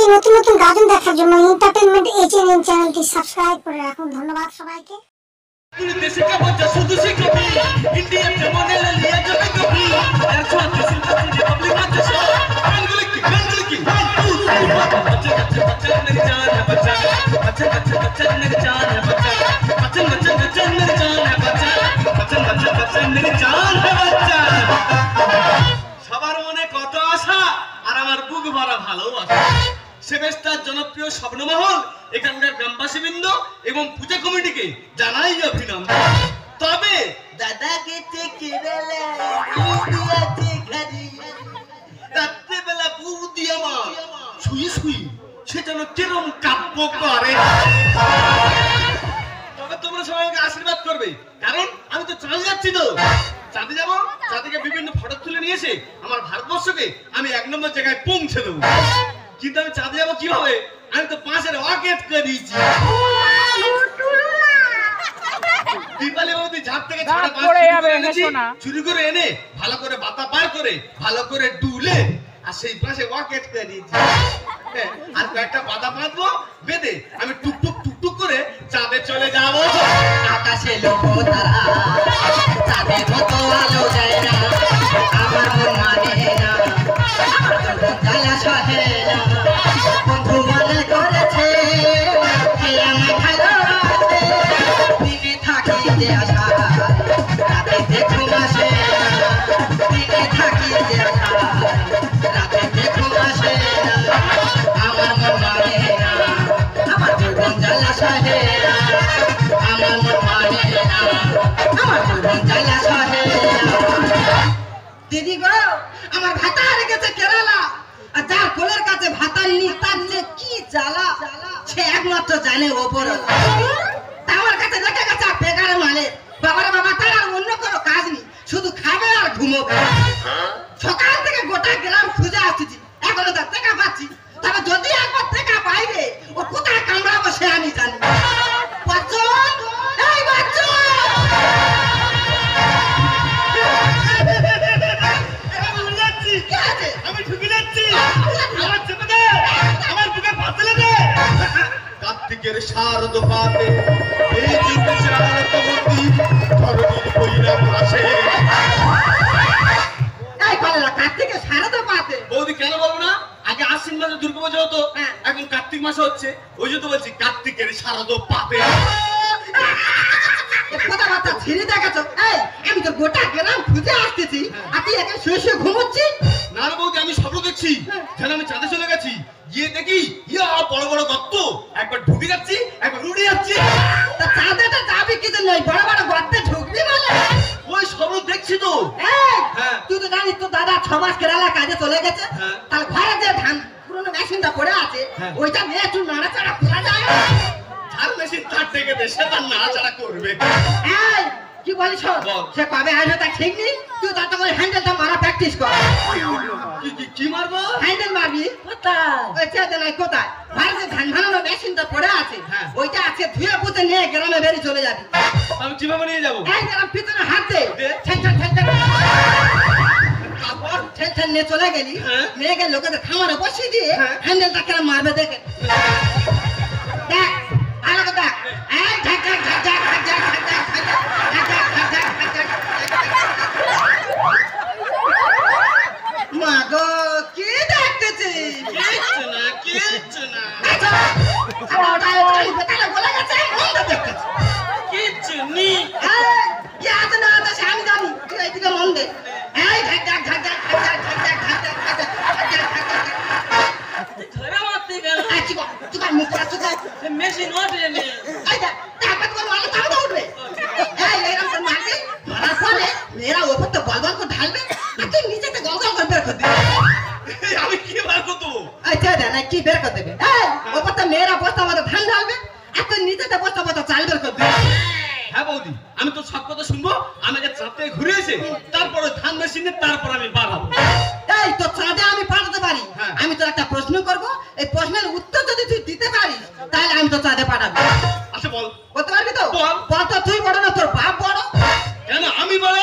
এই নতুন নতুন গাজন দেখার জন্য এন্টারটেইনমেন্ট এইচএনএন চ্যানেলটি সাবস্ক্রাইব করে রাখুন। ধন্যবাদ সবাইকে। देश का बच्चा शुद्ध से कभी इंडिया के मॉडल लिया जब कभी ऐसा किसी रिपब्लिक का देश गंगल की बच्चा बच्चा मेरी जान है बच्चा बच्चा बच्चा बच्चा मेरी जान है बच्चा बच्चा बच्चा बच्चा मेरी जान है बच्चा बच्चा बच्चा बच्चा मेरी जान है बच्चा সবার মনে কত আশা আর আমার বুক ভরা ভালোবাসা সেবেস্টার জনপ্রিয় স্বপ্নমহল এখানকার গ্রামবাসীবৃন্দ এবং পূজা কমিটিকে জানাই অভিনন্দন। তবে দাদাকে কেরালা আছে ঘাড়ি রাত্রেবেলা বৌদি আমার শুয়ে শুয়ে সেটা কিরম কাব্য করে। তবে তোমরা সবাই আমাকে আশীর্বাদ করবে, কারণ আমি তো চাঁদে যাচ্ছি, তো চাঁদে যাবো, চাঁদে বিভিন্ন ফটো তুলে নিয়ে এসে আমার ভারতবর্ষকে আমি 1 নম্বর জায়গায় পৌঁছে দেবো। কিন্তু আমি চাঁদে যাবো কিভাবে? আমি তো 5-এর রকেট করেছি। দীপালি বাবুদি ঝাড় থেকে চুরি করে এনে ভালো করে বাতা পার করে ভালো করে ডুলে আর সেই পাশে রকেট করেছি। আর কয়েকটা বাদা বাঁধবো, বেঁধে আমি টুকটুক টুকটুক করে চাঁদে চলে যাবো। আকাশে লোক তারা চাঁদের মতো আলো যায় না, আমার মন মানে না, জ্বালা সহে না, বন্ধু মনে করেছে আমায় ভালোবাসে, দিনে থাকি যে আশা রাতে দেখো আসে না, দিনে থাকি যে আশা রাতে দেখো আসে না, আমার মন মানে না, আমার জীবন জ্বালা সহে না, আমার মন মানে না, আমার জীবন জ্বালা সহে না। দিদি গো, আমার ভাতা রেখেছে কেরালা, আর যার কোলের কাছে ভাতা নি তার যে কি জ্বালা সে একমাত্র জানে ওপরওয়ালা। তা আমার কাছে রেখে গেছে বেকারে মানে বাবার বাবা, তার আর অন্য কোনো কাজ নেই, শুধু খাবে আর ঘুমোবে। সকাল থেকে গোটা গ্রাম খুঁজে আসছি, এখনো তার দেখা পাচ্ছি। তবে যদি একবার দেখা পাইবে ও কোথায় কামড়াবো সে আমি জানি। বাচ্চন, এই বাচ্চন, আমি ঢুকে যাচ্ছি, আমার চেপে দে, আমার বুকে ফাঁসলে দে। কার্তিকের শারদ পাতে এই যুগে চাঁদ মূর্তি ধরণীর বইরা আসে। এই বললা কার্তিকের শারদ পাতে বৌদি কেন বলবো না? আগে আশ্বিন মাসে দুর্গাপূজা হতো, এখন কার্তিক মাসে হচ্ছে, ওই জন্য বলছি কার্তিকের শারদ পাতে। কথাবার্তা ছিঁড়ে দেখাচ্ছ। এই আমি তো গোটা গ্রাম খুঁজে আসতেছি, আর তুই এখানে শুয়ে শুয়ে ঘুমোচ্ছিস। না রে বৌদি, আমি স্বপ্ন দেখছি যেন আমি চাঁদে চলে গেছি, গিয়ে দেখি ইয়া বড় বড় গর্ত, একবার ঢুকে যাচ্ছি একবার উড়ে যাচ্ছি। তা চাঁদেটা যাবি কি জন্য? বড় বড় গর্তে ঢুকবি বলে? ওই স্বপ্ন দেখছি তো। তুই তো জানিস তো দাদা 6 মাস কেরালা কাজে চলে গেছে, তার ঘরে যে ধান পুরনো মেশিনটা পড়ে আছে ওইটা নিয়ে একটু নাড়াচাড়া করা যায়। ধান মেশিন তার থেকে বেশি তার নাড়াচাড়া করবে। এই কি বলিস? সে কবে আসবে তা ঠিক নেই, তুই তার তো হ্যান্ডেলটা মারা প্র্যাকটিস কর। কি মারবো? হ্যান্ডেল মারবি। কোথায়? কোথায়? ভারতে ধান ভাঙানো মেশিনটা পড়ে আছে, ওইটা আছে, ধুয়ে পুঁতে নিয়ে গ্রামে বেরিয়ে চলে যাবি। আমি কিভাবে নিয়ে যাবো? এই গ্রাম পিছনে হাত দে, তারপর ঠেন নিয়ে চলে গেলি, নিয়ে গেলে লোকেদের খামারে বসিয়ে দিয়ে হ্যান্ডেলটা কেন মারবে দেখে। দেখ ভালো কথা, এই ঝাক ঝাক ঝাক ঝাক ঝাক ঝাক ঝাক মাগো কি দেখতেছি? কিচ্ছু না, কিচ্ছু না। কিচ্ছু নি। কি আছে না আছে আমি জানি, তুই এইদিকে মন দে। এই ঝাক ঝাক ঝাক ঝাক ঝাক ঝাক ঝাক ঝাক ধরে মারতে গেল। তুই মুখটা তুই মেশিন ওঠে নে। এই দেখ তারপর তোমার মালে তাও তো উঠবে। এই এরকম তো মারবি, মারার পরে মেয়েরা ওপর তো বল বল করে ঢালবে, আর তুই নিচেতে গল গল করে বের করে দিবি। আমি কি বের করব? আচ্ছা না কি বের করে দেবে? এই ওপর তো মেয়েরা বস্তা মতো ধান ঢালবে, আর তুই নিচেতে বস্তা মতো চাল বের করে দিবি। হ্যাঁ বৌদি, আমি তো সব কথা শুনবো, আমাকে চাঁদে ঘুরে এসে তারপরে ধান মেশিনে তারপর আমি পাঠাবো। এই তো চাঁদে আমি পাঠাতে পারি, আমি তোর একটা প্রশ্ন করব, এই প্রশ্নের উত্তর যদি তুই দিতে পারিস তাহলে আমি তো চাঁদে পাঠাবো। আচ্ছা বল। বলতে পারবি তো? বল তো। তুই বড় না তোর বাপ বড়? কেন আমি বড়?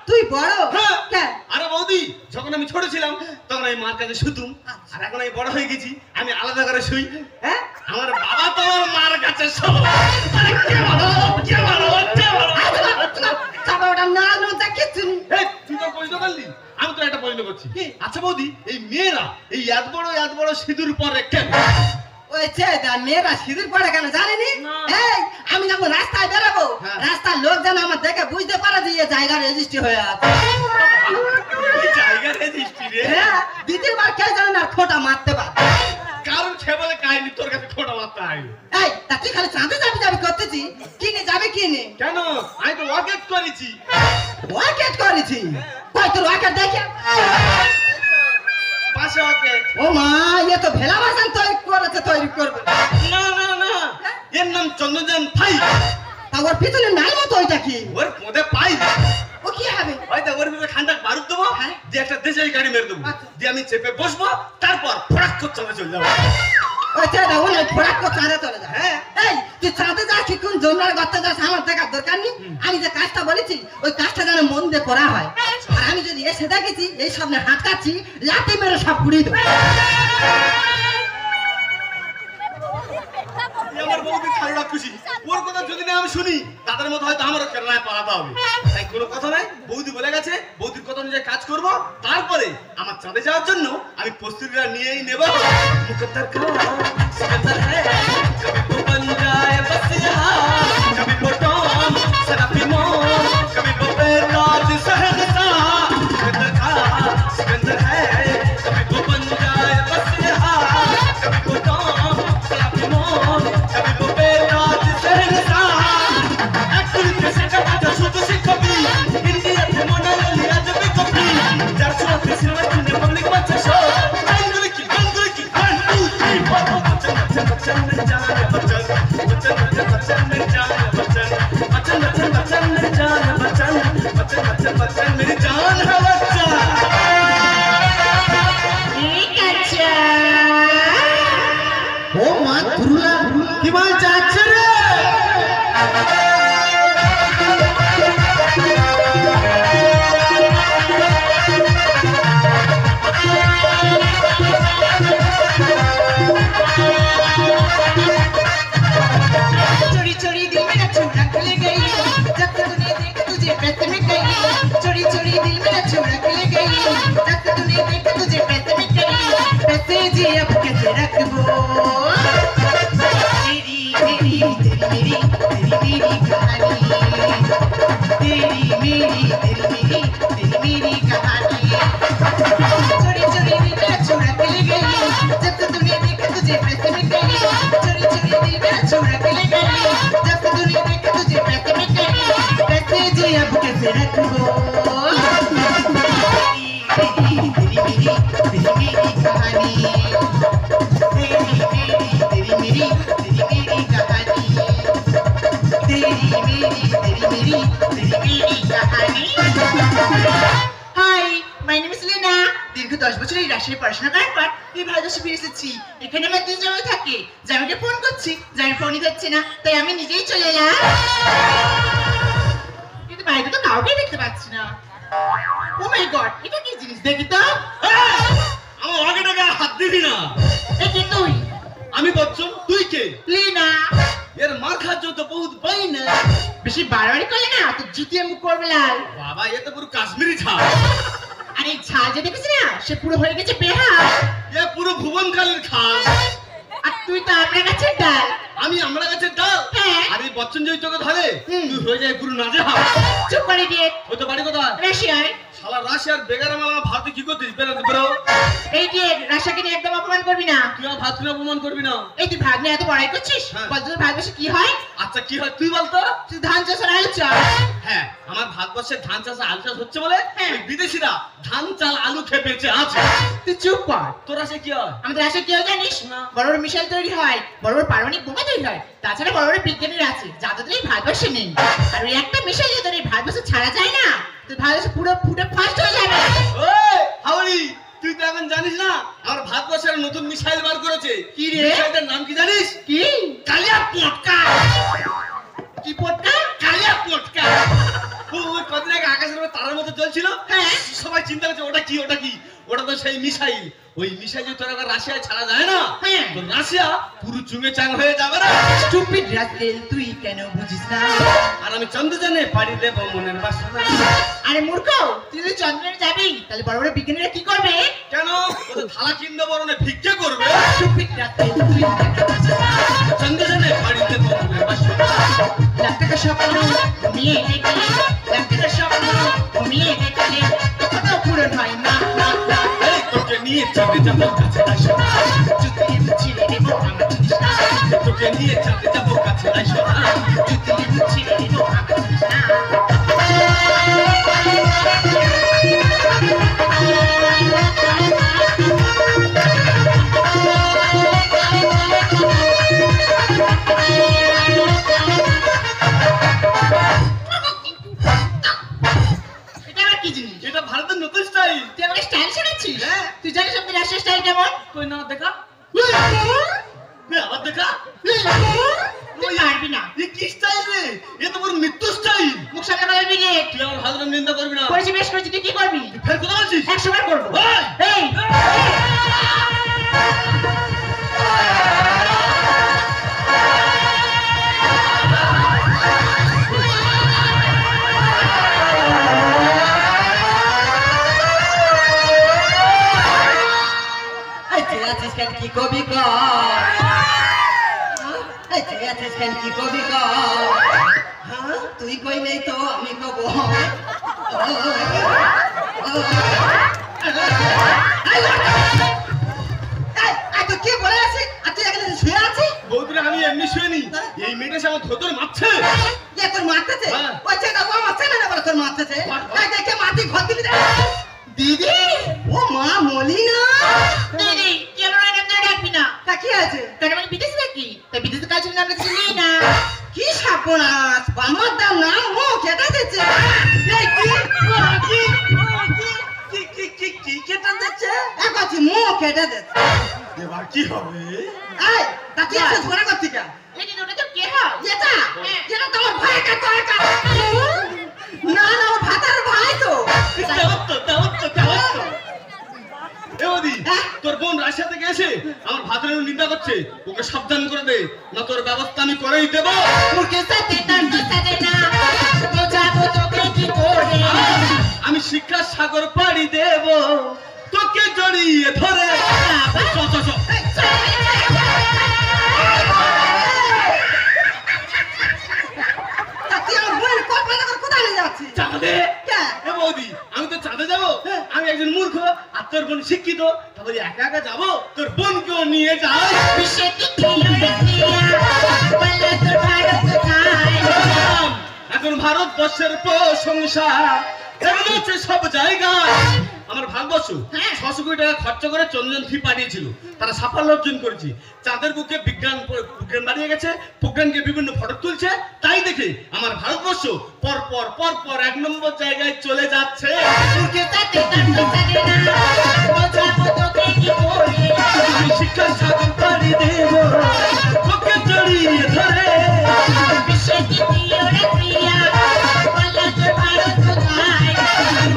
তুই বড়? হ্যাঁ। আরে বৌদি, যখন আমি ছোট ছিলাম তখন আমি মার কাছে শুতুম, আর এখন আমি বড় হয়ে গেছি, আমি আলাদা করে শুই। হ্যাঁ, আমার বাবা তো আমার মার কাছে শোয়। আরে কে ভালো, কে ভালো, কে ভালো। চাপা ওটা না লজ্জা কিচ্ছু নেই। এই, তুই তো প্রশ্ন করলি, আমি তো একটা প্রশ্ন করছি। আচ্ছা বৌদি, এই মেয়েরা এই এত বড় সিঁদুর পরে কেন? ওই ছেলেটা মেয়েরা সিঁদুর পড়ে কেন জানেনি? না। এই আমি যখন রাস্তায় বেরোবো, হ্যাঁ। রাস্তার লোক যেন আমার দেখে বুঝতে পারে যে এই জায়গা রেজিস্ট্রি হয়ে আছে। এই জায়গা রেজিস্ট্রি রে। হ্যাঁ, দ্বিতীয়বার কে জানে না খোঁটা মারতে পারে। কারণ সে বলে কাহিনী তোর কাছে খোটা মারতে হয়। এই তা তুই খালি চাঁদে যাবি করতেছি, কিনে যাবে কিনে কেন? আমি তো ওয়াকেট করেছি। ওয়াকেট করেছি। কই তোর ওয়াকেট দেখে? পাশে ওয়াকেট। ও মা, এ তো ভেলা বাজান তৈরি করবে। না না না, এর নাম চন্দ্রযান 5। তা ওর পিছনে নাই মতো ওইটা কি? ওর মধ্যে পাই ও কি হবে? ওই তো ওর ভিতরে ঠান্ডা বারুদ দেবো, হ্যাঁ। যে একটা দেশাই গাড়ি মেরে দেবো, আচ্ছা। দিয়ে আমি চেপে বসবো, তারপর ফটাক করে চলে যাবো। ওই ছেলেটা ও নাই ফোড়াক করে চাঁদে চলে যায়। হ্যাঁ। এই তুই চাঁদে যাস কি কোন জন্মার গর্তে যাস আমার দেখার দরকার নেই। আমি যে কাজটা বলেছি ওই কাজটা যেন মন দিয়ে করা হয়। আর আমি যদি এসে দেখেছি এই সামনে হাঁটকাচ্ছি, লাঠি মেরে সব পুড়িয়ে দেবো। এই আমার বৌদি ছাড়া খুশি। ওর কথা যদি না আমি শুনি, তাদের মতো হয়তো আমারও কেরালায় পালাতে হবে। তাই কোনো কথা নাই, বৌদি বলে গেছে, বৌদির কথা অনুযায়ী কাজ করব। তারপরে আমার চাঁদে যাওয়ার জন্য আমি প্রস্তুতিটা নিয়েই নেব। মুকদ্দর কা সিকন্দর হ্যায়, কবি তো বন যায় বস ইহা, কবি তো টম সরাফি মোর, কবি তো বেতাজ সহসা। মুকদ্দর কা সিকন্দর হ্যায়, কবি তো বন যায় বস ইহা, কবি তো টম সরাফি মোর, কবি তো বেতাজ সহসা। একটুরি দেশে কাটা শুধু শিখবি, ইন্ডিয়াতে মনালি আজবে কবি, যার ছোটে সিনেমা কিনে পাবলিক বাচ্চা শো। গানগুলি কি গান টু থ্রি ফোর, বচন বচন বচন মেরে জান বচন, বচন বচন বচন মেরে জান বচন, বচন বচন বচন মেরে জান বচন, বচন বচন বচন মেরে জান है बच्चा। ঠিক আছে। ও মা দুর্গা, কি মাল যাচ্ছে রে? चोरी चोरी दिल मेरा चूड़ा ले गई, जब तूने देखा तुझे पैसे में गई। चोरी चोरी दिल मेरा चूड़ा ले गई, जब तूने देखा तुझे पैसे में गई। पैसे जी अब कैसे रखबो, तेरी तेरी तेरी मेरी कहानी, तेरी मेरी कहानी। चोरी चोरी दिल मेरा चूड़ा ले गई, जब तूने देखा तुझे पैसे में गई। चोरी चोरी दिल मेरा चूड़ा ले गई, जब तूने देखा तुझे पैसे में गई। पैसे जी अब कैसे रखबो, तेरी मेरी कहानी, तेरी मेरी कहानी, तेरी मेरी कहानी। Hi, my name is Lina. দীর্ঘ 10 বছর এই রাশিয়ায় পড়াশোনা করার পর এই ভারতবর্ষে ফিরে এসেছি। এখানে আমার 2 জামাই থাকে। জামাইকে ফোন করছি, জামাই ফোনই ধরছে না, তাই আমি নিজেই চলে এলাম। কিন্তু বাইরে তো কাউকে দেখতে পাচ্ছি না। ও মাই গড, এটা কি জিনিস দেখি তো? আমার ওয়াকেটে হাত দিবি না। এ কি তুই? আমি বচ্চন, তুই কে? লিনা। এর মার খাচ্ছ তো বহুত পাই না। বেশি বাড়াবাড়ি করলে না তো জিতিয়ে মুখ করবে লাল। বাবা, এ তো পুরো কাশ্মীরি ঝাল। আর এই ঝাল যে দেখেছি না, সে পুরো হয়ে গেছে বেহাল। এ পুরো ভুবনকালীর খাল। আর তুই তো আমরা গাছের ডাল। আমি আমরা গাছের ডাল। হ্যাঁ। আর এই বচ্চন যদি তোকে ধরে, হুম। তুই হয়ে যায় পুরো নাজেহাল। চুপ করে দিয়ে ওই তো বাড়ি কোথায়? রাশিয়ায়। শালা রাশিয়ার বেগার মালা ভারতে কি করতিস? বেরো। এই যে রাশিয়াকে নিয়ে একদম অপমান করবি না। তুই আমার ভাত কিনে অপমান করবি না। এই তুই ভাত নিয়ে এত বড়াই করছিস, হ্যাঁ। বল তোর ভারতবর্ষে কি হয়? আচ্ছা কি হয় তুই বলতো? তুই ধান চাষ আর আলু চাষ। হ্যাঁ, আমার ভারতবর্ষে ধান চাষ আলু চাষ হচ্ছে বলে হ্যাঁ। ওই বিদেশিরা ধান চাল আলু খেয়ে বেঁচে আছে। তুই চুপ কর। তোর আসে কি হয়? আমাদের রাশিয়া কি হয় জানিস? না। বড় বড় মিসাইল তৈরি হয়, বড় বড় পারমাণবিক বোমা তৈরি হয়। তাছাড়া বড় বড় বিজ্ঞানীরা আছে যাদের এই ভারতবর্ষে নেই। আর ওই একটা মিসাইল যদি এই ভারতবর্ষে ছাড়া যায় না, তো ভারতবর্ষ পুরো ফুটে ফাস্ট হয়ে যাবে। ওই হাওড়ি, তুই তো এখন জানিস না আমার ভারতবর্ষের নতুন মিসাইল বার করেছে। কি রে? মিসাইলটার নাম কি জানিস? কি? কালিয়া পটকা। কি পটকা? কালিয়া পটকা। ওই কদিন আগে আকাশের উপর তারার মতো চলছিল হ্যাঁ। সবাই চিন্তা করছে ওটা কি ওটা কি, ওটা তো সেই মিসাইল। ওই মিসাইল যে তোর আবার রাশিয়ায় ছাড়া যায় না, হ্যাঁ। তো রাশিয়া পুরো চুঙে চাং হয়ে যাবে না। স্টুপিড রাসেল, তুই কেন বুঝিস না? আর আমি চন্দ্রযানে পাড়ি দেব মনের বাসনা। আরে মূর্খ, তুই যদি চন্দ্রনে যাবি তাহলে বড় বড় বিজ্ঞানীরা কি করবে? কেন ওদের থালা কিনতে বরণে ভিক্ষে করবে? স্টুপিড রাসেল, তুই কেন বুঝিস না? চন্দ্রযানে পাড়ি দেব মনের বাসনা। লাখ টাকা স্বপ্ন ঘুমিয়ে দেখলে, লাখ টাকা স্বপ্ন ঘুমিয়ে দেখলে কখনো পূরণ হয় না। এই তোকে নিয়ে চাঁদে যাবো কাছে আসো না। যদি আমি ছিঁড়ে দেবো আমার জিনিস না, তোকে নিয়ে চাঁদে যাবো কাছে আসো না। যদি আমি ছিঁড়ে দেবো আমার জিনিস না। এটা আবার কি জিনিস? এটা ভারতের নতুন স্টাইল। তুই আমাকে স্টাইল শেখাচ্ছিস? হ্যাঁ। তুই জানিস আমাদের রাষ্ট্রীয় স্টাইল কেমন? কই না দেখা, আবার দেখা। তুই পারবি না। এ কি স্টাইল রে? এ তো পুরো মৃত্যু স্টাইল। মুখ সামনে কথা বলবি রে। তুই আমার ভালো নিন্দা করবি না। করেছি বেশ করেছি, তুই কি করবি? ফের কথা বলছিস? 100 বার করবো। এই! এই কি কবি কি কবি তুই কইলেই তো আমি কব। কি বলে আছিস? আর তুই এখানে শুয়ে আছিস? বৌদিরা আমি এমনি শুয়ে নি। এই মেয়েটা সে আমার ধোতর মারছে। তোর মারতেছে? হ্যাঁ। ওই ছেলেটা ও মারছে না বলে তোর মারতেছে? দেখে মাটি ঘর দিলি দিদি, ও মা মলিনা। দিদি কেন নাম ধরে ডাকবি না? তা কি আছে? তোর মানে বিদেশে নাকি? তা বিদেশে কাজ নাম কিছু নেই না। কি সর্বনাশ, আমার দাম নাম ও কেটে দিচ্ছে। এই কি কেটে দিচ্ছে? একবারই মুখ কেটে দিচ্ছে। এবার কি হবে? এই তা কি আছে ঝগড়া করতে কে? এই দিদি ওটা তো কে হয়? এটা যেটা তোমার ভাই কাট না না ও ভাতার ভাই তো। এ বৌদি, তোর বোন রাশিয়া থেকে এসে আমার ভাতের নিন্দা করছে। ওকে সাবধান করে দে, না তোর ব্যবস্থা আমি করেই দেব। মুখে সাথে তন্ত সাথে না বোঝাবো তোকে কি করে। আমি শিক্ষার সাগর পাড়ি দেব, তোকে জড়িয়ে ধরে। চ চ চ। চাঁদে? এ বৌদি, আমি তো চাঁদে যাবো? আমি একজন মূর্খ আর তোর বোন শিক্ষিত, তারপরে একা একা যাবো? তোর বোনকেও নিয়ে যাও। এখন ভারতবর্ষের প্রশংসা হচ্ছে সব জায়গায়। আমার ভারতবর্ষ 600 কোটি টাকা খরচা করে চন্দ্রযান 3 পাঠিয়েছিল। তারা সাফল্য অর্জন করেছে। চাঁদের বুকে বিজ্ঞান বাড়িয়ে গেছে, প্রজ্ঞানকে বিভিন্ন ফটো তুলছে। তাই দেখে আমার ভারতবর্ষ পর 1 নম্বর জায়গায় চলে যাচ্ছে। আমি শিক্ষার সাগর পাড়ি দেব, তোকে জড়িয়ে ধরে।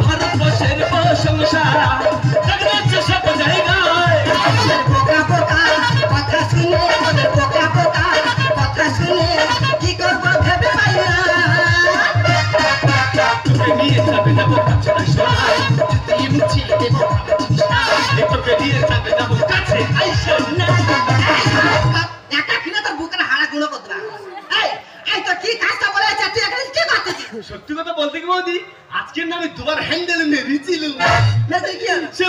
ভারতবর্ষের প্রশংসা হচ্ছে সব জায়গায়। কথা শুনে কি করবো ভেবে পাই না। তোকে নিয়ে যাবে যাবো কাছে আসো না। তোকে নিয়ে যাবে যাবো কাছে আইসো না। একা কিনা তোর বুকের হাড়া গুঁড়ো করতে পারবো। এই তো কি কাজটা বলে তুই এখানে কি করতেছিস? সত্যি কথা বলতে কি বৌদি, আজকের না আমি দুবার হ্যান্ডেল মেরেছিলাম। সে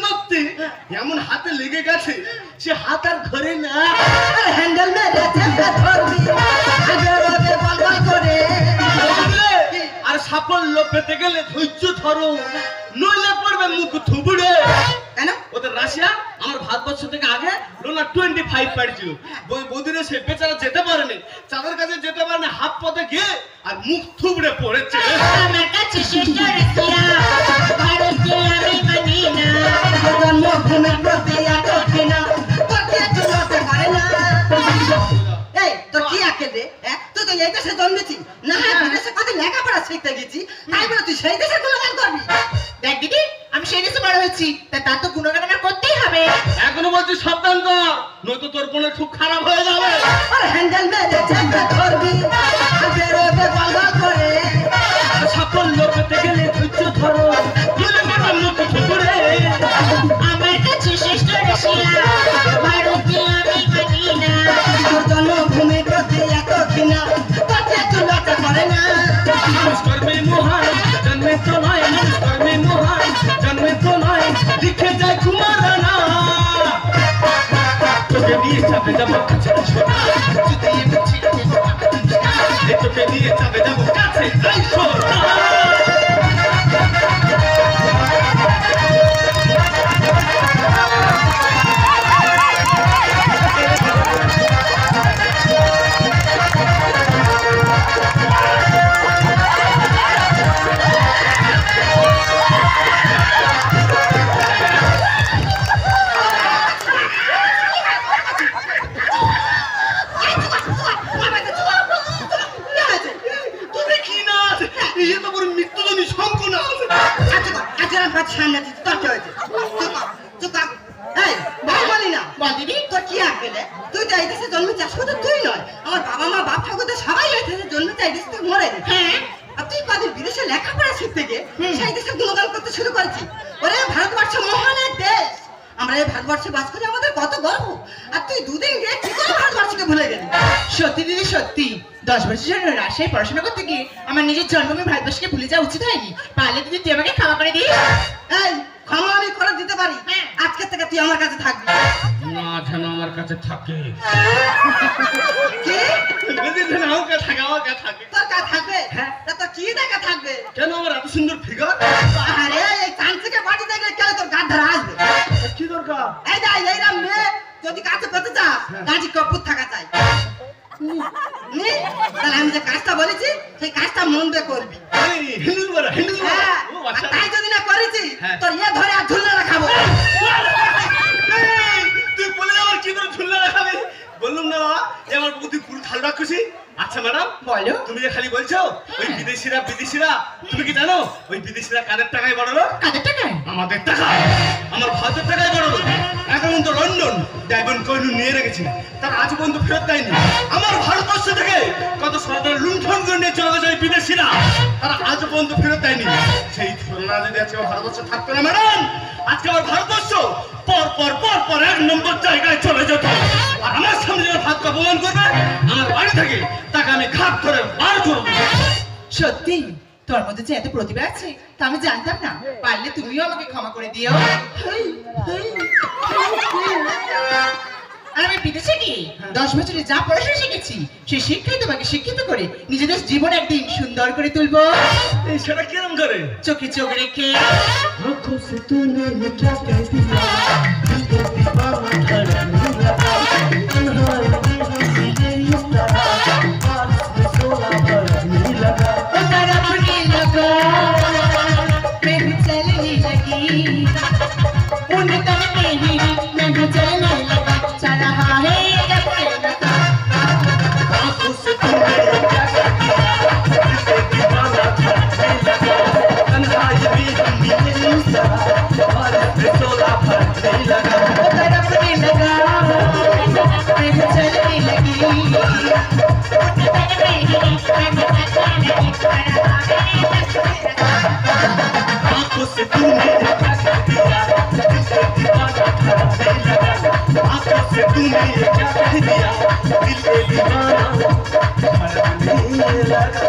মারতে এমন হাতে লেগে গেছে, সে হাত আর ধরে না। হ্যান্ডেল আর সাফল্য পেতে গেলে ধৈর্য ধরো, নইলে পড়বে মুখ থুবড়ে। কেন? ওদের রাশিয়া আমার ভারতবর্ষ থেকে আগে লোনা 25 পাঠিয়েছিল। বৌদিরে সে বেচারা যেতে পারেনি, চাঁদের কাছে যেতে পারেনি, হাত পথে গিয়ে আর মুখ থুবড়ে পড়েছে। আমার কাছে শ্রেষ্ঠ রাশিয়া, ভারতকে আমি মানি না। জন্মভূমির প্রতি এত ঘৃণা, তোকে চলতে পারে না। এই তোর কি আঁকে দে? তুই তো এই দেশে জন্মেছিস না? বিদেশে কত লেখাপড়া শিখতে গেছিস? তোকে বলছি সাবধান কর, নয়তো তোর বোনের খুব খারাপ হয়ে যাবে। আর হ্যান্ডেল মেরে চেষ্টা করবি আর বেরোবে গলগল করে। সাফল্য পেতে গেলে ধৈর্য ধরো, তুলে মাথার মতো ঠুকুরে। আমার কাছে শ্রেষ্ঠ রসিয়া ভারতে আমি মানি না। তোর জন্মভূমির প্রতি এত ঘৃণা তাতে চুলাটা করে না। মানুষ কর্মে মহান, জন্মে তো নয়। মানুষ কর্মে মহান, জন্মে তো নয়। লিখে যায় কুমারানা, তোকে নিয়ে চাপে যাবো কাছে সোনা। যদি এমন ছিল তোকে নিয়ে চাপে যাবো কাছে যাই সোনা। তুমি কি নাচ? এই তো পুরো মৃত্যুজনী শঙ্খ নাচ। সামনে তোর কি হয়েছে? এই ভাই বলি না বলবি তোর কি আঁকেলে? তুই তো এই দেশে জন্ম চাষ করতে তুই নয়, আমার বাবা মা বাপ ঠাকুর সবাই এই দেশে জন্ম চাই দেশে তুই মরে নি। হ্যাঁ আর তুই কদিন বিদেশে লেখাপড়া শিখতে গিয়ে সেই দেশে গুণগান করতে শুরু করেছি। ওরে ভারতবর্ষ মহান এক দেশ, আমরা এই ভারতবর্ষে বাস করে আমাদের কত গর্ব। আর তুই দুদিন গিয়ে কি করে ভারতবর্ষকে ভুলে গেলি? সত্যি দিদি সত্যি 10 বছর জন্য রাজশাহী পড়াশোনা করতে গিয়ে আমার নিজের জন্মভূমি ভারতবর্ষকে ভুলে যাওয়া উচিত হয়নি। পারলে দিদি তুই আমাকে ক্ষমা করে দিস। এই ক্ষমা আমি করে দিতে পারি, আজকে থেকে তুই আমার কাছে থাকবি। না যেন আমার কাছে থাকে। কি যদি যেন আমার কাছে থাকে, আমার কাছে থাকে। তোর কাছে থাকবে? তা তোর কি দেখা থাকবে? কেন আমার এত সুন্দর ফিগার? আরে এই চান্সকে বাড়ি দেখলে কেউ তোর গাছ ধরা আসবে। কি দরকার? এই যাই এইরকম মেয়ে যদি কাছে পেতে চাস গাছি কপুর থাকা চাই। নি তাহলে আমি যে কাজটা বলেছি সেই কাজটা মন দিয়ে করবি। হিন্দু বলা হিন্দু। হ্যাঁ ও আর আচ্ছা। তাই যদি না করেছি হ্যাঁ। তোর ইয়ে ধরে আর ঝুলনা রাখাবো। এই, তুই বলে আমার কি করে ঝুলনা রাখাবে? বললুম না বাবা, এ আমার বুদ্ধি পুরো খাল রাখছি। আচ্ছা ম্যাডাম বলো। তুমি যে খালি বলছো ওই বিদেশিরা তুমি কি জানো ওই বিদেশিরা কাদের টাকায় বড় লোক? কাদের টাকায়? আমাদের টাকা, আমার ভারতের টাকায় বড় লোক। এখন তো লন্ডন ডায়মন্ড কয়েন নিয়ে রেখেছি, তারা আজ পর্যন্ত ফেরত দেয়নি। আমার ভারতবর্ষ থেকে কত সরকার লুণ্ঠন করে নিয়ে চলে গেছে ওই বিদেশিরা, তারা আজ পর্যন্ত ফেরত দেয়নি। সেই তুলনা যদি আজকে আমার ভারতবর্ষ থাকতো না ম্যাডাম, আজকে আমার ভারতবর্ষ পর 1 নম্বর জায়গায় চলে যেত। আর আমার সামনে যখন ভাতকে অপমান করবে আমার বাড়ি থেকে তাকে আমি ঘাট ধরে বার করবো। সত্যি তোর মধ্যে যে এত প্রতিভা আছে তা আমি জানতাম না। পারলে তুমিও আমাকে ক্ষমা করে দিও। আর আমি বিদেশে গিয়ে 10 বছরে যা পড়াশোনা শিখেছি সেই শিক্ষাই তোমাকে শিক্ষিত করে নিজেদের জীবন একদিন সুন্দর করে তুলবো। এই সেটা কিরম করে? চোখে চোখ রেখে आँखों से तूने ये क्या कह दिया, दिल को दीवाना धड़कने लगा। तन्हाई में हंसी गई इस तरह, बारिश में शोला बरसने लगा। तड़पने लगा, मैं भी चलने लगी, उन तन में ही मैं भी चलने लगा। चल रहा है जब से लगा। आँखों से तूने ये क्या कह दिया, दिल को दीवाना धड़कने लगा। तन्हाई में हंसी गई इस तरह, बारिश में शोला बरसने लगा। तड़पने लगा, मैं भी चलने लगी, उन तन में ही मैं भी चलने लगी। चल रहा है जब से लगा। आँखों से तूने ये क्या कह दिया, दिल को दीवाना धड़कने लगा। आँखों से तूने ये क्या कह दिया, दिल को दीवाना धड़कने लगा।